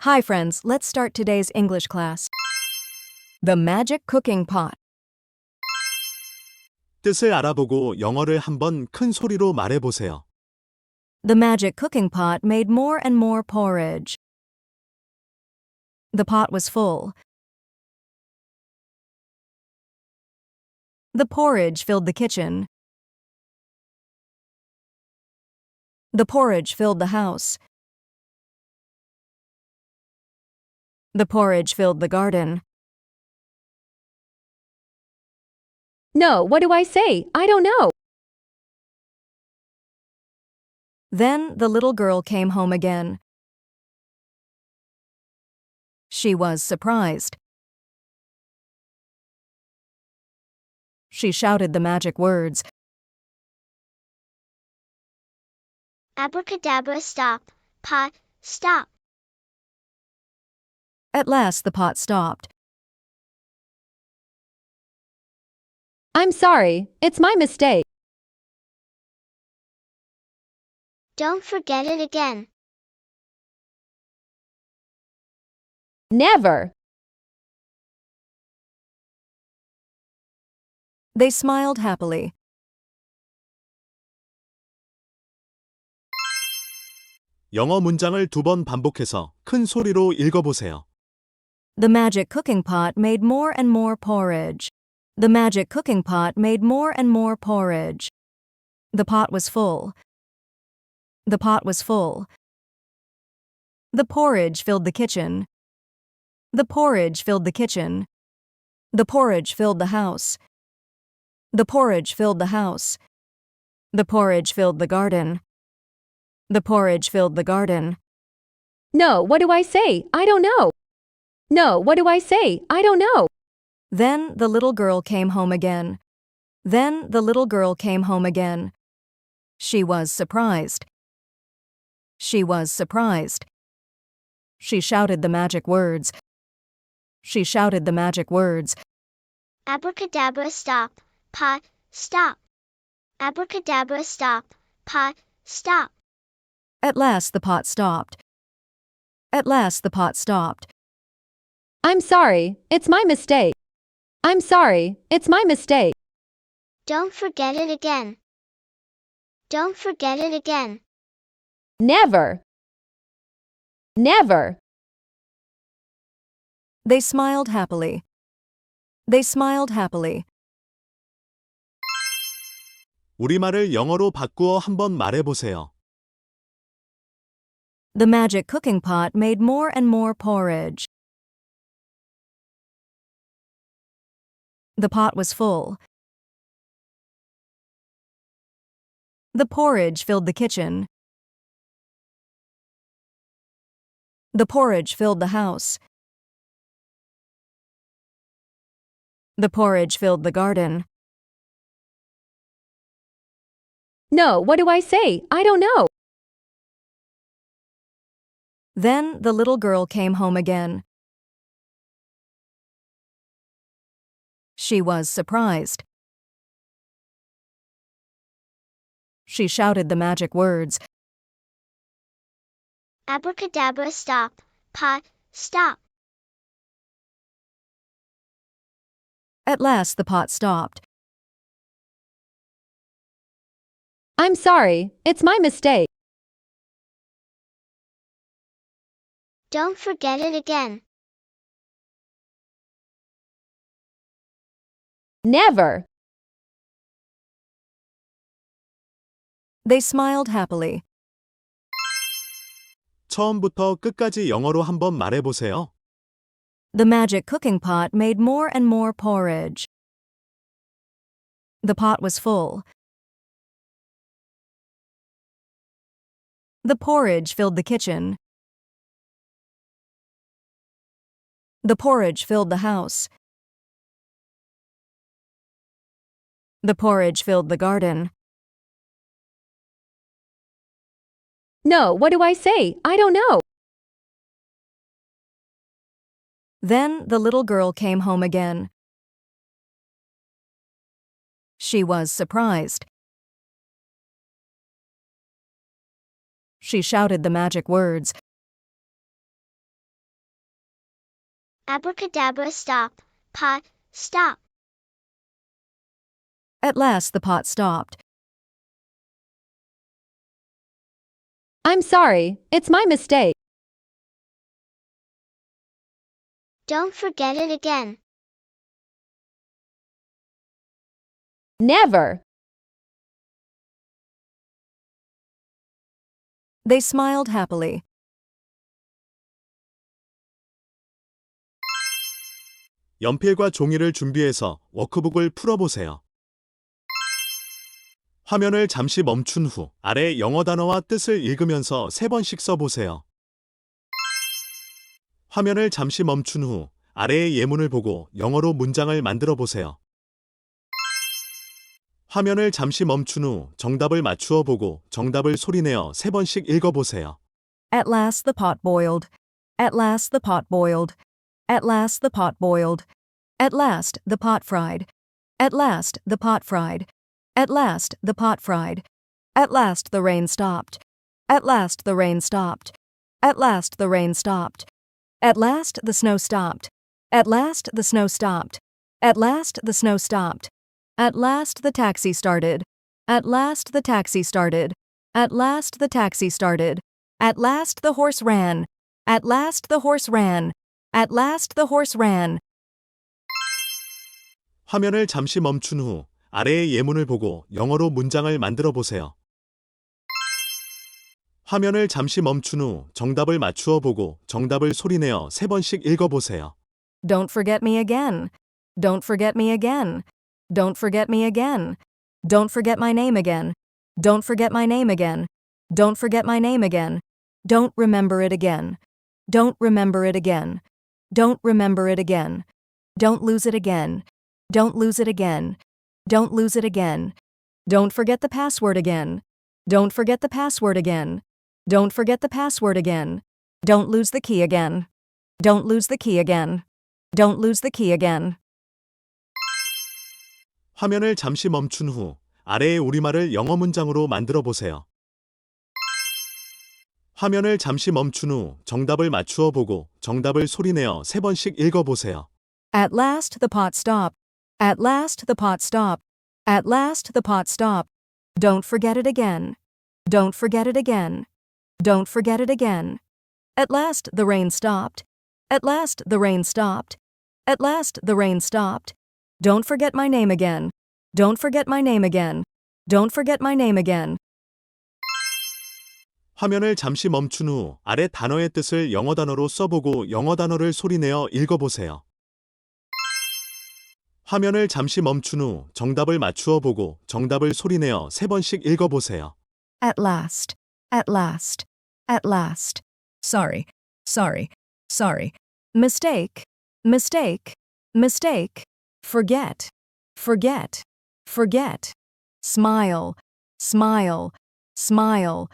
Hi friends, let's start today's English class. The magic cooking pot. 뜻을 알아보고 영어를 한번 큰 소리로 말해보세요. The magic cooking pot made more and more porridge. The pot was full. The porridge filled the kitchen. The porridge filled the house. The porridge filled the garden. No, what do I say? I don't know. Then the little girl came home again. She was surprised. She shouted the magic words. Abracadabra, stop, pot, stop. At last the pot stopped. I'm sorry, it's my mistake. Don't forget it again. Never. They smiled happily. 영어 문장을 2번 반복해서 큰 소리로 읽어보세요. The magic cooking pot made more and more porridge. The magic cooking pot made more and more porridge. The pot was full. The pot was full. The porridge filled the kitchen. The porridge filled the kitchen. The porridge filled the house. The porridge filled the house. The porridge filled the garden. The porridge filled the garden. No, what do I say? I don't know. No, what do I say? I don't know. Then the little girl came home again. Then the little girl came home again. She was surprised. She was surprised. She shouted the magic words. She shouted the magic words. Abracadabra, stop, pot, stop. Abracadabra, stop, pot, stop. At last the pot stopped. At last the pot stopped. I'm sorry, it's my mistake. I'm sorry, it's my mistake. Don't forget it again. Don't forget it again. Never. Never. They smiled happily. They smiled happily. 우리말을 영어로 바꾸어 한번 말해보세요. The magic cooking pot made more and more porridge. The pot was full. The porridge filled the kitchen. The porridge filled the house. The porridge filled the garden. No, what do I say? I don't know. Then the little girl came home again. She was surprised. She shouted the magic words. Abracadabra, stop, pot, stop. At last the pot stopped. I'm sorry, it's my mistake. Don't forget it again. Never. They smiled happily. 처음부터 끝까지 영어로 한번 말해보세요. The magic cooking pot made more and more porridge. The pot was full. The porridge filled the kitchen. The porridge filled the house. The porridge filled the garden. No, what do I say? I don't know. Then the little girl came home again. She was surprised. She shouted the magic words. Abracadabra, stop. Pot, stop. At last the pot stopped. I'm sorry, it's my mistake. Don't forget it again. Never. They smiled happily. 연필과 종이를 준비해서 워크북을 풀어보세요. 화면을 잠시 멈춘 후 아래 영어 단어와 뜻을 읽으면서 3번씩 써보세요. 화면을 잠시 멈춘 후 아래의 예문을 보고 영어로 문장을 만들어 보세요. 화면을 잠시 멈춘 후 정답을 맞추어 보고 정답을 소리내어 3번씩 읽어보세요. At last the pot boiled. At last the pot boiled. At last the pot boiled. At last the pot fried. At last the pot fried. At last the pot fried. At last the rain stopped. At last the rain stopped. At last the rain stopped. At last the snow stopped. At last the snow stopped. At last the snow stopped. At last the taxi started. At last the taxi started. At last the taxi started. At last the horse ran. At last the horse ran. At last the horse ran. 화면을 잠시 멈춘 후 아래의 예문을 보고 영어로 문장을 만들어 보세요. 화면을 잠시 멈춘 후 정답을 맞추어 보고 정답을 소리내어 3번씩 읽어보세요. Don't forget me again. Don't forget me again. Don't forget me again. Don't forget my name again. Don't forget my name again. Don't forget my name again. Don't remember it again. Don't remember it again. Don't remember it again. Don't lose it again. Don't lose it again. Don't lose it again. Don't forget the password again. Don't forget the password again. Don't forget the password again. Don't lose the key again. Don't lose the key again. Don't lose the key again. 화면을 잠시 멈춘 후 아래의 우리말을 영어 문장으로 만들어 보세요. 화면을 잠시 멈춘 후 정답을 맞추어 보고 정답을 소리내어 3번씩 읽어보세요. At last the pot stopped. At last the pot stopped. At last the pot stopped. Don't forget it again. Don't forget it again. Don't forget it again. At last the rain stopped. At last the rain stopped. At last the rain stopped. Don't forget my name again. Don't forget my name again. Don't forget my name again. 화면을 잠시 멈춘 후 아래 단어의 뜻을 영어 단어로 써보고 영어 단어를 소리내어 읽어보세요. 화면을 잠시 멈춘 후 정답을 맞추어 보고 정답을 소리내어 3번씩 읽어보세요. At last. At last. At last. Sorry. Sorry. Sorry. Mistake. Mistake. Mistake. Forget. Forget. Forget. Smile. Smile. Smile.